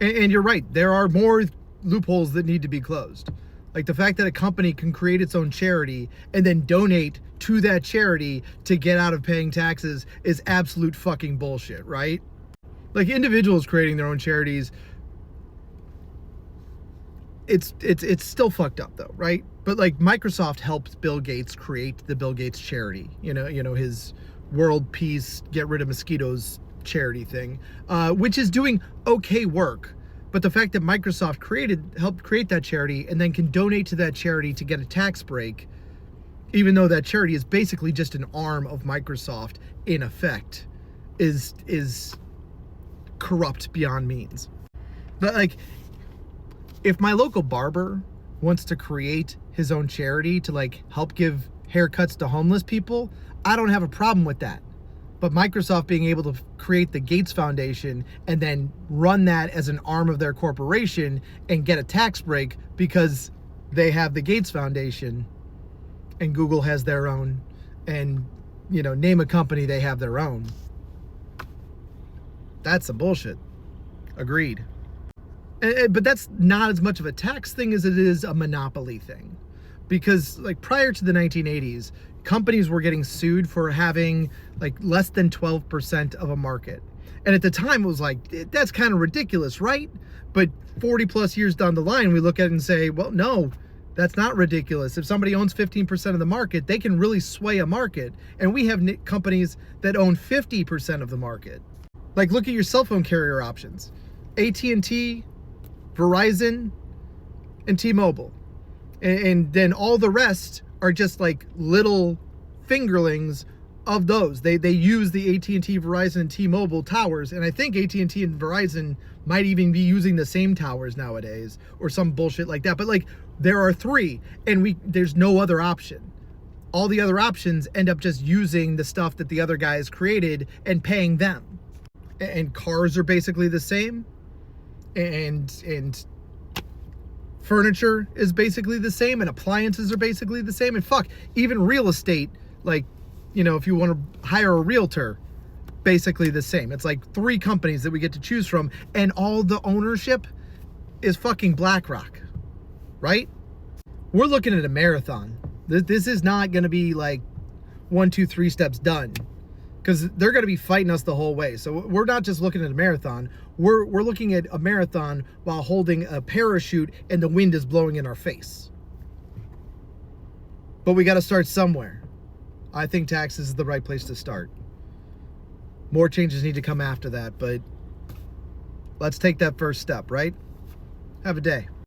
And you're right. There are more loopholes that need to be closed. Like the fact that a company can create its own charity and then donate to that charity to get out of paying taxes is absolute fucking bullshit, right? Like individuals creating their own charities, it's still fucked up though, right? But like Microsoft helped Bill Gates create the Bill Gates charity, you know his world peace, get rid of mosquitoes charity thing, which is doing okay work. But the fact that Microsoft helped create that charity and then can donate to that charity to get a tax break, even though that charity is basically just an arm of Microsoft in effect, is corrupt beyond means. But like, if my local barber wants to create his own charity to like help give haircuts to homeless people, I don't have a problem with that. But Microsoft being able to create the Gates Foundation and then run that as an arm of their corporation and get a tax break because they have the Gates Foundation and Google has their own, and name a company, they have their own. That's some bullshit. Agreed. But that's not as much of a tax thing as it is a monopoly thing. Because like prior to the 1980s, companies were getting sued for having like less than 12% of a market. And at the time it was like, that's kind of ridiculous, right? But 40 plus years down the line, we look at it and say, well, no, that's not ridiculous. If somebody owns 15% of the market, they can really sway a market. And we have companies that own 50% of the market. Like look at your cell phone carrier options. AT&T, Verizon, and T-Mobile. And then all the rest are just like little fingerlings of those. They use the AT&T, Verizon, and T-Mobile towers, and I think AT&T and Verizon might even be using the same towers nowadays or some bullshit like that. But like there are three, and there's no other option. All the other options end up just using the stuff that the other guys created and paying them. And cars are basically the same, and furniture is basically the same, and appliances are basically the same, and fuck, even real estate, like, if you want to hire a realtor, basically the same. It's like three companies that we get to choose from, and all the ownership is fucking BlackRock, right? We're looking at a marathon. This is not going to be like 1, 2, 3 steps done, because they're going to be fighting us the whole way. So we're not just looking at a marathon. We're looking at a marathon while holding a parachute and the wind is blowing in our face. But we got to start somewhere. I think taxes is the right place to start. More changes need to come after that, but let's take that first step, right? Have a day.